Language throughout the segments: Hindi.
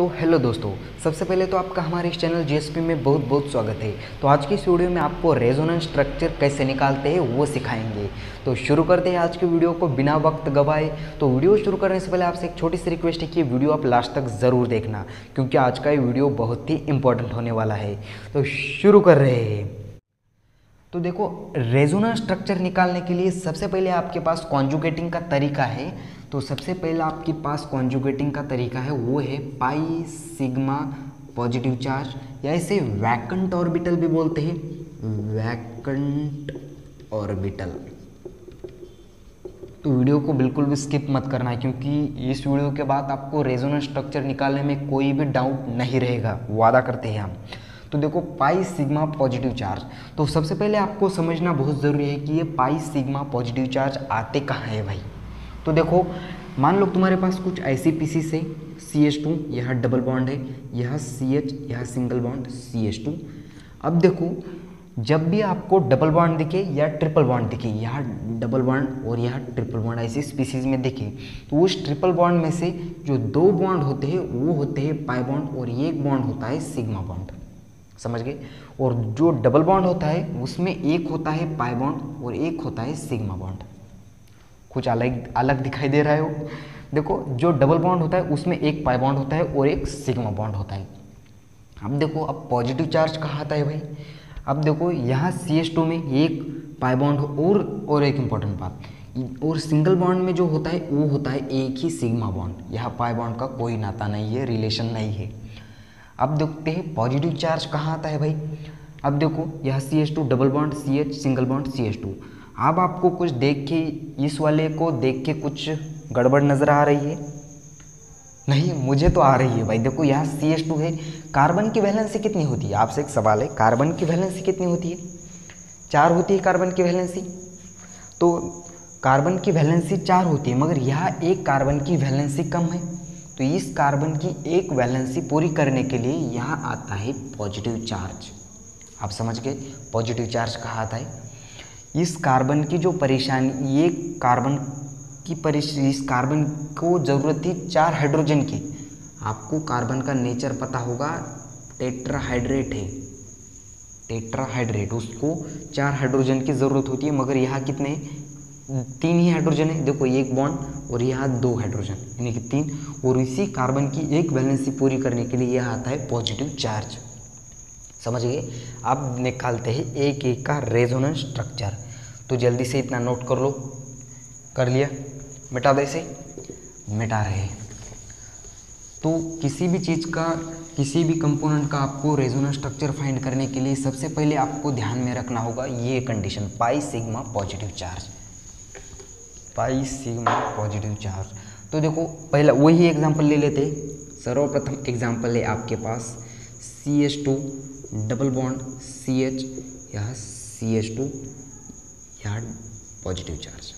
तो हेलो दोस्तों, सबसे पहले तो आपका हमारे इस चैनल जीएसपी में बहुत बहुत स्वागत है। तो आज की इस वीडियो में आपको रेजोनेंस स्ट्रक्चर कैसे निकालते हैं वो सिखाएंगे। तो शुरू करते हैं आज की वीडियो को बिना वक्त गवाए। तो वीडियो शुरू करने से पहले आपसे एक छोटी सी रिक्वेस्ट है कि वीडियो आप लास्ट तक ज़रूर देखना, क्योंकि आज का ये वीडियो बहुत ही इंपॉर्टेंट होने वाला है। तो शुरू कर रहे हैं। तो देखो, रेजोनेंस स्ट्रक्चर निकालने के लिए सबसे पहले आपके पास कॉन्जुगेटिंग का तरीका है। तो सबसे पहला आपके पास कॉन्जुगेटिंग का तरीका है, वो है पाई सिग्मा पॉजिटिव चार्ज, या इसे वैकेंट ऑर्बिटल भी बोलते हैं, वैकेंट ऑर्बिटल। तो वीडियो को बिल्कुल भी स्किप मत करना है, क्योंकि इस वीडियो के बाद आपको रेजोनेंस स्ट्रक्चर निकालने में कोई भी डाउट नहीं रहेगा, वादा करते हैं हम। तो देखो, पाई सिग्मा पॉजिटिव चार्ज, तो सबसे पहले आपको समझना बहुत ज़रूरी है कि ये पाई सिग्मा पॉजिटिव चार्ज आते कहाँ है भाई। तो देखो, मान लो तुम्हारे पास कुछ ऐसी पीसीस है, CH2, यह डबल बॉन्ड है, यह CH, यह सिंगल बॉन्ड CH2। अब देखो, जब भी आपको डबल बॉन्ड दिखे या ट्रिपल बॉन्ड दिखे, यह डबल बॉन्ड और यह ट्रिपल बॉन्ड ऐसी स्पीसीज में दिखे, तो उस ट्रिपल बॉन्ड में से जो दो बॉन्ड होते हैं वो होते हैं पाई बॉन्ड, और एक बॉन्ड होता है सिग्मा बॉन्ड। समझ गए। और जो डबल बॉन्ड होता है उसमें एक होता है पाई बॉन्ड और एक होता है सिग्मा बॉन्ड। कुछ अलग अलग दिखाई दे रहा है वो। देखो, जो डबल बॉन्ड होता है उसमें एक पाई बॉन्ड होता है और एक सिग्मा बॉन्ड होता है। अब देखो, अब पॉजिटिव चार्ज कहाँ आता है भाई। अब देखो, यहाँ CH2 में एक पाई बॉन्ड और एक इम्पॉर्टेंट बात, और सिंगल बॉन्ड में जो होता है वो होता है एक ही सिग्मा बॉन्ड। यहाँ पाई बॉन्ड का कोई नाता नहीं है, रिलेशन नहीं है। अब देखते हैं पॉजिटिव चार्ज कहाँ आता है भाई। अब देखो, यह CH2 double bond CH, single bond CH2। अब आपको कुछ देख के, इस वाले को देख के कुछ गड़बड़ नज़र आ रही है? नहीं, मुझे तो आ रही है भाई। देखो, यहाँ CH2 है, कार्बन की वैलेंसी कितनी होती है? आपसे एक सवाल है, कार्बन की वैलेंसी कितनी होती है? 4 होती है कार्बन की वैलेंसी। तो कार्बन की वैलेंसी 4 होती है, मगर यहाँ एक कार्बन की वैलेंसी कम है। तो इस कार्बन की एक वैलेंसी पूरी करने के लिए यहाँ आता है पॉजिटिव चार्ज। आप समझ गए पॉजिटिव चार्ज कहाँ आता है। इस कार्बन की जो परेशानी, ये कार्बन की इस कार्बन को ज़रूरत थी 4 हाइड्रोजन की। आपको कार्बन का नेचर पता होगा, टेट्राहाइड्रेट है, टेट्राहाइड्रेट, उसको 4 हाइड्रोजन की ज़रूरत होती है, मगर यहाँ कितने? 3 ही हाइड्रोजन है। देखो, एक बॉन्ड और यहाँ 2 हाइड्रोजन, यानी कि 3। और इसी कार्बन की एक वैलेंसी पूरी करने के लिए यहाँ आता है पॉजिटिव चार्ज। समझ गए। अब निकालते हैं एक एक का रेजोनेंस स्ट्रक्चर। तो जल्दी से इतना नोट कर लो। कर लिया? मिटा दे इसे, मिटा रहे। तो किसी भी चीज़ का, किसी भी कंपोनेंट का आपको रेजोनेंस स्ट्रक्चर फाइंड करने के लिए सबसे पहले आपको ध्यान में रखना होगा ये condition, pi sigma positive charge, pi sigma positive charge. तो देखो, पहला वही एग्जांपल ले लेते हैं। सर्वप्रथम एग्जांपल है आपके पास CH2 डबल बॉन्ड CH, यह CH2, यह पॉजिटिव चार्ज।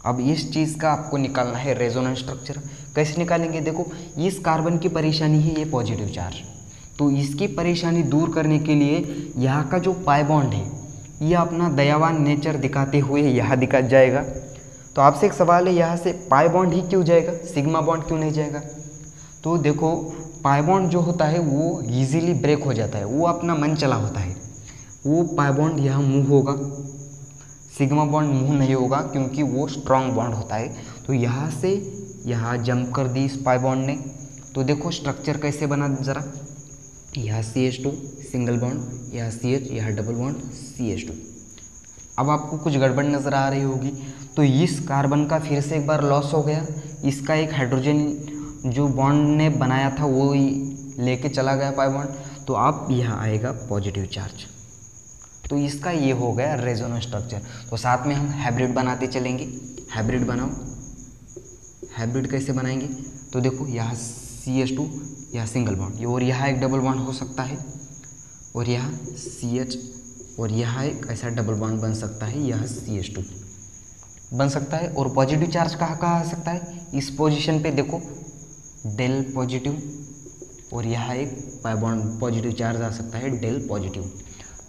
अब इस चीज़ का आपको निकालना है रेजोनेंस स्ट्रक्चर। कैसे निकालेंगे? देखो, इस कार्बन की परेशानी है ये पॉजिटिव चार्ज, तो इसकी परेशानी दूर करने के लिए यहाँ का जो पाई बॉन्ड है ये अपना दयावान नेचर दिखाते हुए यहाँ दिखा जाएगा। तो आपसे एक सवाल है, यहाँ से पाई बॉन्ड ही क्यों जाएगा, सिग्मा बॉन्ड क्यों नहीं जाएगा? तो देखो, पाई बॉन्ड जो होता है वो इजीली ब्रेक हो जाता है, वो अपना मन चला होता है। वो पाई बॉन्ड यहाँ मूव होगा, सिग्मा बॉन्ड मूव नहीं होगा, क्योंकि वो स्ट्रॉन्ग बॉन्ड होता है। तो यहाँ से यहाँ जंप कर दी इस पाई बॉन्ड ने। तो देखो स्ट्रक्चर कैसे बना ज़रा। यह CH2 सिंगल बॉन्ड, यह CH, यह डबल बॉन्ड CH2। अब आपको कुछ गड़बड़ नज़र आ रही होगी। तो इस कार्बन का फिर से एक बार लॉस हो गया, इसका एक हाइड्रोजन जो बॉन्ड ने बनाया था वो लेके चला गया पाई बॉन्ड। तो अब यहाँ आएगा पॉजिटिव चार्ज। तो इसका ये हो गया रेजोनेंस स्ट्रक्चर। तो साथ में हम हाइब्रिड बनाते चलेंगे। हाइब्रिड बनाओ। हाइब्रिड कैसे बनाएंगे? तो देखो, यहाँ CH2, यह सिंगल बॉन्ड, और यहाँ एक डबल बॉन्ड हो सकता है, और यहाँ CH, और यहाँ एक ऐसा डबल बॉन्ड बन सकता है, यह CH2 बन सकता है। और पॉजिटिव चार्ज कहाँ कहाँ आ सकता है? इस पोजीशन पे देखो, डेल पॉजिटिव, और यहाँ एक पाई बॉन्ड पॉजिटिव चार्ज आ सकता है, डेल पॉजिटिव।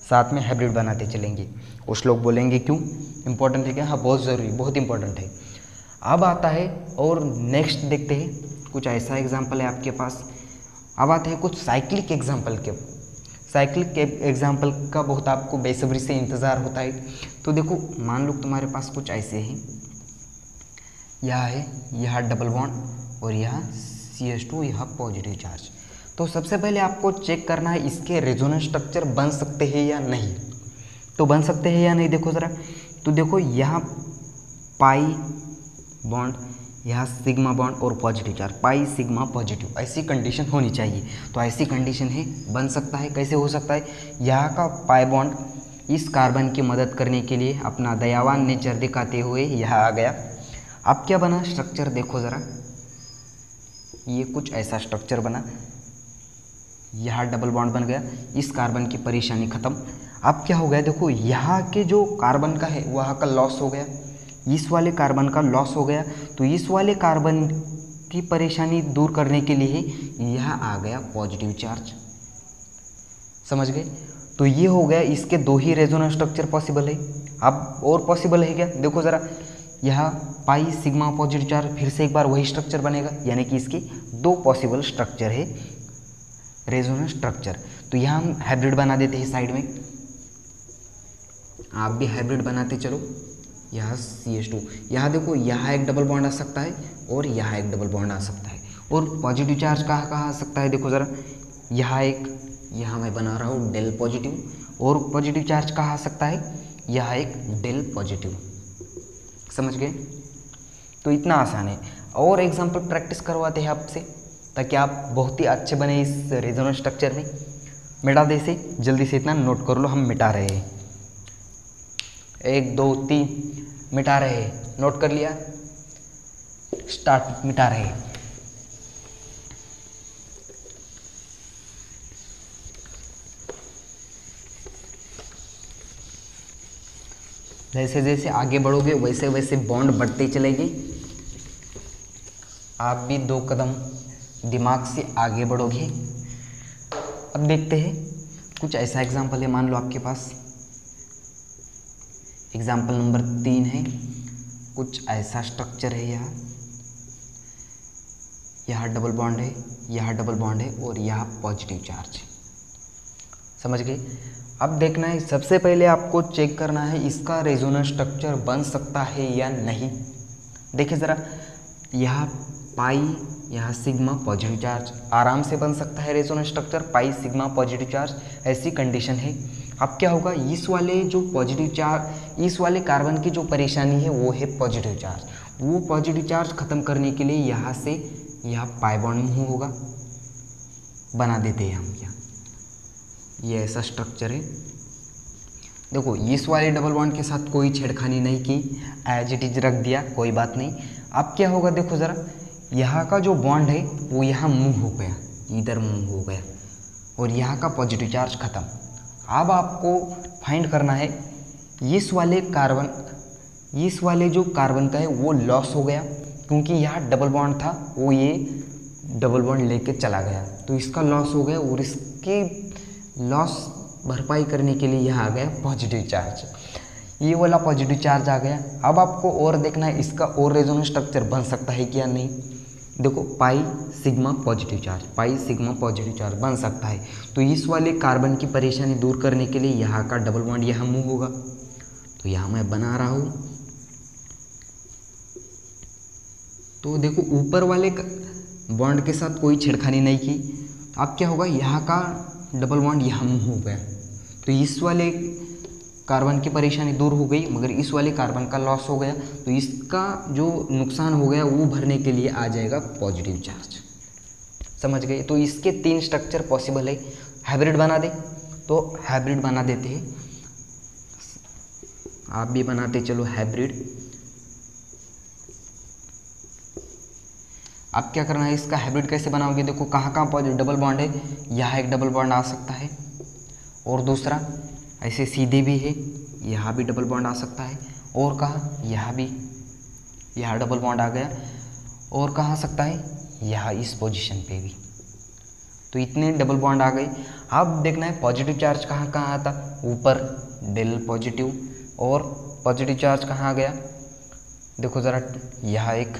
साथ में हाइब्रिड बनाते चलेंगे। कुछ लोग बोलेंगे क्यों, इंपॉर्टेंट है क्या? हाँ, बहुत ज़रूरी, बहुत इंपॉर्टेंट है। अब आता है और नेक्स्ट देखते हैं, कुछ ऐसा एग्जाम्पल है आपके पास। अब आते हैं कुछ साइक्लिक एग्जाम्पल के। साइक्लिक एग्जाम्पल का बहुत आपको बेसब्री से इंतज़ार होता है। तो देखो मान लो तुम्हारे पास कुछ ऐसे हैं, यह है, यह डबल बॉन्ड और यह CH2, यह पॉजिटिव चार्ज। तो सबसे पहले आपको चेक करना है इसके रेजोनेंस स्ट्रक्चर बन सकते हैं या नहीं। तो बन सकते हैं या नहीं देखो ज़रा। तो देखो यहाँ पाई बॉन्ड, यहाँ सिग्मा बॉन्ड और positive charge, pi sigma positive, ऐसी कंडीशन होनी चाहिए। तो ऐसी कंडीशन है, बन सकता है। कैसे हो सकता है? यहाँ का पाई बॉन्ड इस कार्बन की मदद करने के लिए अपना दयावान नेचर दिखाते हुए यहाँ आ गया। अब क्या बना स्ट्रक्चर देखो ज़रा, ये कुछ ऐसा स्ट्रक्चर बना, यहाँ डबल बॉन्ड बन गया, इस कार्बन की परेशानी खत्म। अब क्या हो गया देखो, यहाँ के जो कार्बन का है वहाँ का लॉस हो गया, इस वाले कार्बन का लॉस हो गया। तो इस वाले कार्बन की परेशानी दूर करने के लिए यहाँ आ गया पॉजिटिव चार्ज। समझ गए? तो ये हो गया, इसके दो ही रेजोनेंस स्ट्रक्चर पॉसिबल है। अब और पॉसिबल है क्या देखो ज़रा, यहाँ पाई सिग्मा पॉजिटिव चार्ज, फिर से एक बार वही स्ट्रक्चर बनेगा, यानी कि इसके दो पॉसिबल स्ट्रक्चर है रेजोनेंस स्ट्रक्चर। तो यहाँ हम हाइब्रिड बना देते हैं साइड में, आप भी हाइब्रिड बनाते चलो। यहाँ CH2, यहाँ देखो यहाँ एक डबल बॉन्ड आ सकता है और यहाँ एक डबल बॉन्ड आ सकता है। और पॉजिटिव चार्ज कहाँ कहाँ आ सकता है देखो ज़रा, यहाँ एक, यहाँ मैं बना रहा हूँ डेल पॉजिटिव, और पॉजिटिव चार्ज कहाँ आ सकता है, यहाँ एक डेल पॉजिटिव। समझ गए? तो इतना आसान है। और एग्जाम्पल प्रैक्टिस करवाते हैं आपसे, ताकि आप बहुत ही अच्छे बने इस रेजोनेंस स्ट्रक्चर में। मिटा दे से जल्दी से, इतना नोट कर लो, हम मिटा रहे हैं। 1 2 3 मिटा रहे हैं, नोट कर लिया, स्टार्ट, मिटा रहे हैं। जैसे जैसे आगे बढ़ोगे वैसे वैसे बॉन्ड बढ़ते चलेंगे। आप भी 2 कदम दिमाग से आगे बढ़ोगे। अब देखते हैं कुछ ऐसा एग्जाम्पल है, मान लो आपके पास एग्जाम्पल नंबर 3 है। कुछ ऐसा स्ट्रक्चर है, यहाँ डबल बॉन्ड है, यहाँ डबल बॉन्ड है और यहाँ पॉजिटिव चार्ज है। समझ गए? अब देखना है, सबसे पहले आपको चेक करना है इसका रेजोनेंस स्ट्रक्चर बन सकता है या नहीं। देखिए ज़रा, यहाँ पाई, यहाँ सिग्मा पॉजिटिव चार्ज, आराम से बन सकता है resonance structure pi sigma positive charge, ऐसी कंडीशन है। अब क्या होगा, इस वाले जो पॉजिटिव चार्ज, इस वाले कार्बन की जो परेशानी है वो है पॉजिटिव चार्ज। वो पॉजिटिव चार्ज ख़त्म करने के लिए यहाँ से यहाँ पाई बॉन्ड मूव होगा, बना देते हैं हम। यहाँ ये ऐसा स्ट्रक्चर है। देखो इस वाले डबल बॉन्ड के साथ कोई छेड़खानी नहीं की, एज इट इज रख दिया, कोई बात नहीं। अब क्या होगा देखो ज़रा, यहाँ का जो बॉन्ड है वो यहाँ मूव हो गया, इधर मूव हो गया, और यहाँ का पॉजिटिव चार्ज खत्म। अब आपको फाइंड करना है इस वाले कार्बन, इस वाले जो कार्बन का है वो लॉस हो गया, क्योंकि यहाँ डबल बॉन्ड था, वो ये डबल बॉन्ड लेके चला गया, तो इसका लॉस हो गया। और इसकी लॉस भरपाई करने के लिए यहाँ आ गया पॉजिटिव चार्ज, ये वाला पॉजिटिव चार्ज आ गया। अब आपको और देखना है इसका और रेजोनेंस स्ट्रक्चर बन सकता है क्या नहीं। देखो pi sigma positive charge, pi sigma positive charge बन सकता है। तो इस वाले कार्बन की परेशानी दूर करने के लिए यहाँ का डबल बॉन्ड यहाँ मूव होगा, तो यहाँ मैं बना रहा हूँ। तो देखो ऊपर वाले बॉन्ड के साथ कोई छेड़खानी नहीं की। अब क्या होगा, यहाँ का डबल बॉन्ड यहाँ मूव हो गया, तो इस वाले कार्बन की परेशानी दूर हो गई, मगर इस वाले कार्बन का लॉस हो गया, तो इसका जो नुकसान हो गया वो भरने के लिए आ जाएगा पॉजिटिव चार्ज। समझ गए? तो इसके 3 स्ट्रक्चर पॉसिबल है। हाइब्रिड बना दे, तो हाइब्रिड बना देते हैं, आप भी बनाते चलो हाइब्रिड। अब क्या करना है, इसका हाइब्रिड कैसे बनाओगे, देखो कहाँ कहाँ पॉजिटिव डबल बॉन्ड है, यहाँ एक डबल बॉन्ड आ सकता है, और दूसरा ऐसे सीधे भी है, यहाँ भी डबल बॉन्ड आ सकता है, और कहाँ, यहाँ भी, यहाँ डबल बॉन्ड आ गया, और कहाँ आ सकता है, यहाँ इस पोजीशन पे भी। तो इतने डबल बॉन्ड आ गए। अब देखना है पॉजिटिव चार्ज कहाँ कहाँ आता, ऊपर डेल पॉजिटिव, और पॉजिटिव चार्ज कहाँ आ गया, देखो ज़रा, यहाँ एक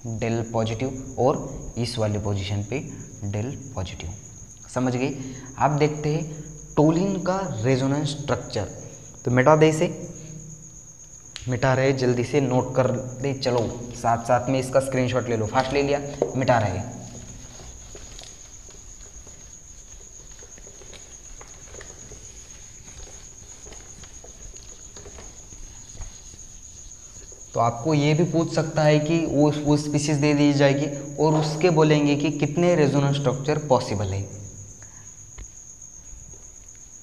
डेल पॉजिटिव, और इस वाले पोजीशन पे डेल पॉजिटिव। समझ गए। आप देखते हैं टोलिन का रेजोनेंस स्ट्रक्चर। तो मिटा दे इसे, मिटा रहे, जल्दी से नोट कर दे। चलो साथ साथ में इसका स्क्रीनशॉट ले लो। फास्ट ले लिया, मिटा रहे। तो आपको ये भी पूछ सकता है कि वो स्पीशीज दे दी जाएगी और उसके बोलेंगे कि कितने रेजोनेंस स्ट्रक्चर पॉसिबल है।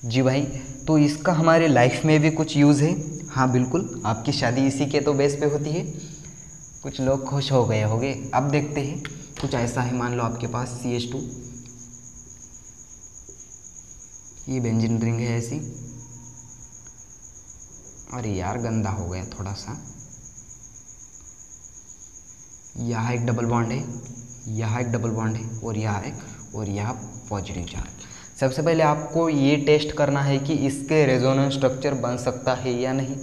जी भाई, तो इसका हमारे लाइफ में भी कुछ यूज़ है। हाँ बिल्कुल, आपकी शादी इसी के तो बेस पे होती है। कुछ लोग खुश हो गए होंगे। अब देखते हैं कुछ ऐसा है, मान लो आपके पास CH2, ये बेंजीन रिंग है ऐसी। अरे यार गंदा हो गया थोड़ा सा। यहाँ एक डबल बॉन्ड है, यहाँ एक डबल बॉन्ड है, और यहाँ एक, और यहाँ पॉजिटिव चार्ज। सबसे पहले आपको ये टेस्ट करना है कि इसके रेजोनेंस स्ट्रक्चर बन सकता है या नहीं।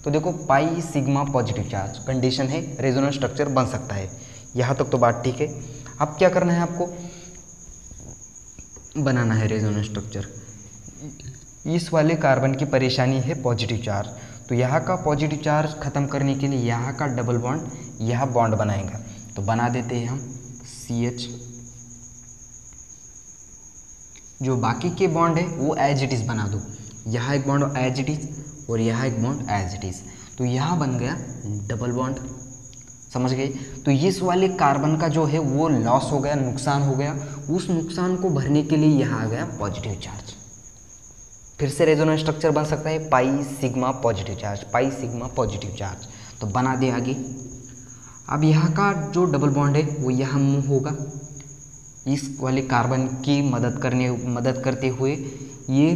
तो देखो pi sigma positive charge condition है, रेजोनेंस स्ट्रक्चर बन सकता है। यहाँ तक तो बात ठीक है। अब क्या करना है आपको, बनाना है रेजोनेंस स्ट्रक्चर। इस वाले कार्बन की परेशानी है पॉजिटिव चार्ज, तो यहाँ का पॉजिटिव चार्ज खत्म करने के लिए यहाँ का डबल बॉन्ड यहाँ बॉन्ड बनाएगा। तो बना देते हैं हम CH। जो बाकी के बॉन्ड है वो एज इट इज़ बना दो। यहाँ एक बॉन्ड एज इट इज़ और यहाँ एक बॉन्ड एज इट इज़, तो यहाँ बन गया डबल बॉन्ड। समझ गए। तो इस वाले कार्बन का जो है वो लॉस हो गया, नुकसान हो गया। उस नुकसान को भरने के लिए यहाँ आ गया पॉजिटिव चार्ज। फिर से रेजोनेंस स्ट्रक्चर बन सकता है pi sigma positive charge, pi sigma positive charge. तो बना दे आगे। अब यहाँ का जो डबल बॉन्ड है वो यहाँ मूव होगा, इस वाले कार्बन की मदद करते हुए। ये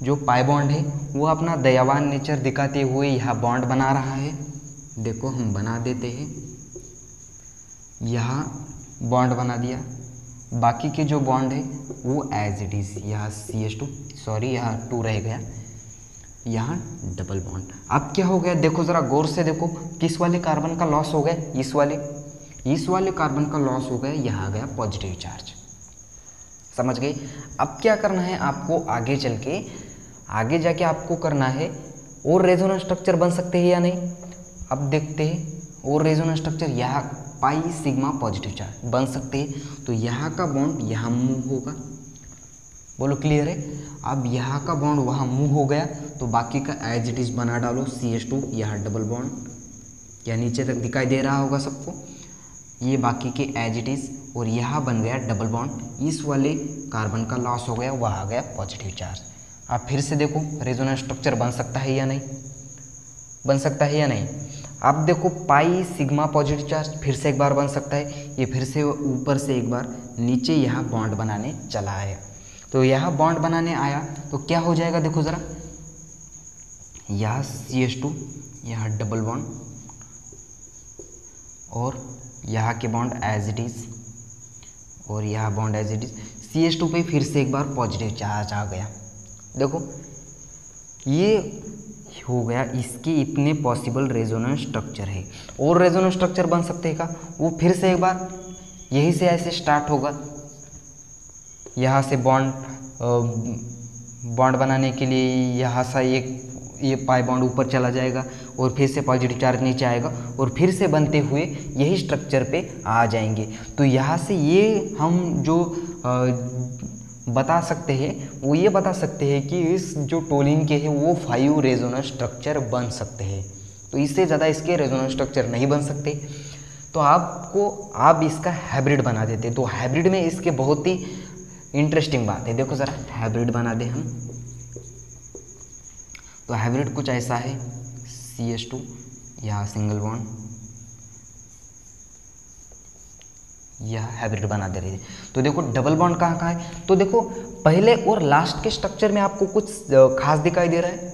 जो पाई बॉन्ड है वो अपना दयावान नेचर दिखाते हुए यहाँ बॉन्ड बना रहा है। देखो हम बना देते हैं, यहाँ बॉन्ड बना दिया। बाकी के जो बॉन्ड है वो एज इट इज़, यहाँ CH2, सॉरी यहाँ 2 रह गया, यहाँ डबल बॉन्ड। अब क्या हो गया, देखो ज़रा गौर से देखो, किस वाले कार्बन का लॉस हो गया, इस वाले कार्बन का लॉस हो गया, यहाँ आ गया पॉजिटिव चार्ज। समझ गए। अब क्या करना है आपको, आगे जाके आपको करना है और रेजोनेंस स्ट्रक्चर बन सकते हैं या नहीं। अब देखते हैं और रेजोनेंस स्ट्रक्चर, यहाँ पाई सिग्मा पॉजिटिव चार्ज बन सकते हैं। तो यहाँ का बॉन्ड यहाँ मूव होगा, बोलो क्लियर है। अब यहाँ का बॉन्ड वहाँ मूव हो गया, तो बाकी का एज इट इज़ बना डालो CH2, यहाँ डबल बॉन्ड, या नीचे तक दिखाई दे रहा होगा सबको। ये बाकी के एज इट इज़, और यहाँ बन गया डबल बॉन्ड। इस वाले कार्बन का लॉस हो गया, वह आ गया पॉजिटिव चार्ज। आप फिर से देखो रेजोनेंस स्ट्रक्चर बन सकता है या नहीं, बन सकता है या नहीं। आप देखो पाई सिग्मा पॉजिटिव चार्ज फिर से एक बार बन सकता है। ये फिर से ऊपर से एक बार नीचे यहाँ बॉन्ड बनाने चला है। तो यहाँ बॉन्ड बनाने आया तो क्या हो जाएगा, देखो ज़रा, यहाँ CH2, यहाँ डबल बॉन्ड, और यहाँ के बॉन्ड एज इट इज़, और यहाँ bond as it is. CH2 पे फिर से एक बार पॉजिटिव चार्ज आ गया। देखो ये हो गया, इसके इतने पॉसिबल रेजोनेंस स्ट्रक्चर है। और रेजोनेंस स्ट्रक्चर बन सकते हैं का, वो फिर से एक बार यहीं से ऐसे स्टार्ट होगा। यहाँ से बॉन्ड बनाने के लिए यहाँ से ये पाई बॉन्ड ऊपर चला जाएगा, और फिर से पॉजिटिव चार्ज नीचे आएगा, और फिर से बनते हुए यही स्ट्रक्चर पे आ जाएंगे। तो यहाँ से ये हम जो बता सकते हैं, वो ये बता सकते हैं कि इस जो टोलिन के हैं वो 5 रेजोनेंस स्ट्रक्चर बन सकते हैं। तो इससे ज़्यादा इसके रेजोनेंस स्ट्रक्चर नहीं बन सकते। तो आप इसका हाइब्रिड बना देते। तो हाइब्रिड में इसके बहुत ही इंटरेस्टिंग बात है। देखो ज़रा हाइब्रिड बना दे हम। तो हाइब्रिड कुछ ऐसा है, CH2, यहाँ सिंगल बॉन्ड, यह हाइब्रिड बना दे रही है। तो देखो डबल बॉन्ड कहाँ कहाँ है, तो देखो पहले और लास्ट के स्ट्रक्चर में आपको कुछ खास दिखाई दे रहा है।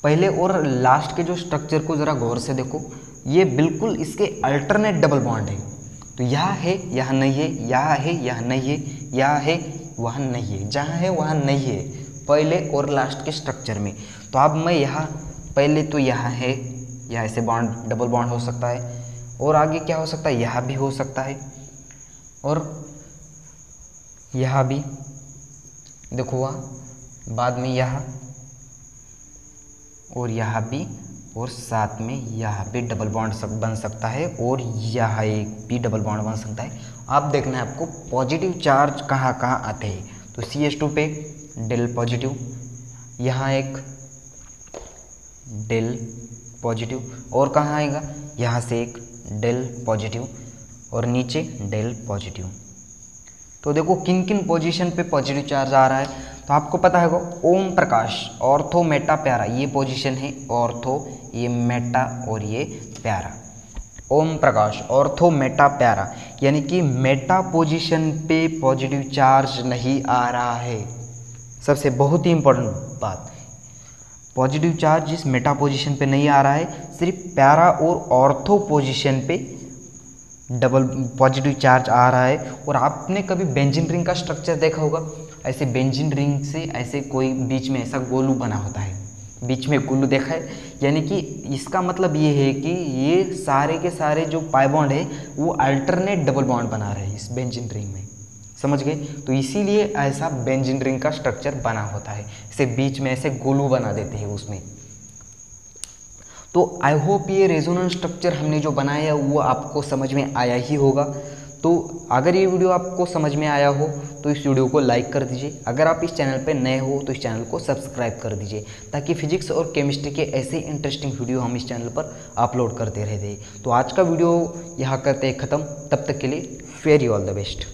पहले और लास्ट के जो स्ट्रक्चर को ज़रा गौर से देखो, ये बिल्कुल इसके अल्टरनेट डबल बॉन्ड है। तो यहाँ है, यहाँ नहीं है, यहाँ है, यहाँ नहीं है, यहाँ है, वहाँ नहीं है, जहाँ है वहाँ नहीं है, पहले और लास्ट के स्ट्रक्चर में। तो अब मैं यहाँ पहले तो यहाँ है, यहाँ ऐसे बॉन्ड डबल बॉन्ड हो सकता है, और आगे क्या हो सकता है, यहाँ भी हो सकता है, और यहाँ भी देखो हुआ, बाद में यहाँ और यहाँ भी, और साथ में यहाँ भी डबल बॉन्ड बन सकता है, और यहाँ एक भी डबल बॉन्ड बन सकता है। आप देखना है आपको पॉजिटिव चार्ज कहाँ कहाँ आते हैं। तो CH2 पे डेल पॉजिटिव, यहाँ एक डेल पॉजिटिव, और कहाँ आएगा, यहाँ से एक डेल पॉजिटिव, और नीचे डेल पॉजिटिव। तो देखो किन किन पोजीशन पे पॉजिटिव चार्ज आ रहा है। तो आपको पता है ओम प्रकाश, ऑर्थो मेटा प्यारा, ये पोजीशन है ऑर्थो, ये मेटा और ये प्यारा। ओम प्रकाश, ऑर्थो मेटा प्यारा, यानी कि मेटा पोजीशन पे पॉजिटिव चार्ज नहीं आ रहा है। सबसे बहुत ही इंपॉर्टेंट बात, पॉजिटिव चार्ज इस मेटा पोजीशन पे नहीं आ रहा है, सिर्फ प्यारा और ऑर्थो पोजीशन पे डबल पॉजिटिव चार्ज आ रहा है। और आपने कभी बेंजीन रिंग का स्ट्रक्चर देखा होगा, ऐसे बेंजीन रिंग से ऐसे कोई बीच में ऐसा गोलू बना होता है, बीच में गोलू देखा है, यानी कि इसका मतलब ये है कि ये सारे के सारे जो पाई बॉन्ड है वो अल्टरनेट डबल बॉन्ड बना रहे हैं इस बेंजीन रिंग में, समझ गए। तो इसीलिए ऐसा बेंजीन रिंग का स्ट्रक्चर बना होता है, इसे बीच में ऐसे गोलू बना देते हैं उसमें। तो आई होप ये रेजोनेंस स्ट्रक्चर हमने जो बनाया वो आपको समझ में आया ही होगा। तो अगर ये वीडियो आपको समझ में आया हो तो इस वीडियो को लाइक कर दीजिए। अगर आप इस चैनल पर नए हो तो इस चैनल को सब्सक्राइब कर दीजिए, ताकि फिजिक्स और केमिस्ट्री के ऐसे इंटरेस्टिंग वीडियो हम इस चैनल पर अपलोड करते रहते हैं। तो आज का वीडियो यहाँ करते हैं ख़त्म, तब तक के लिए वेरी ऑल द बेस्ट।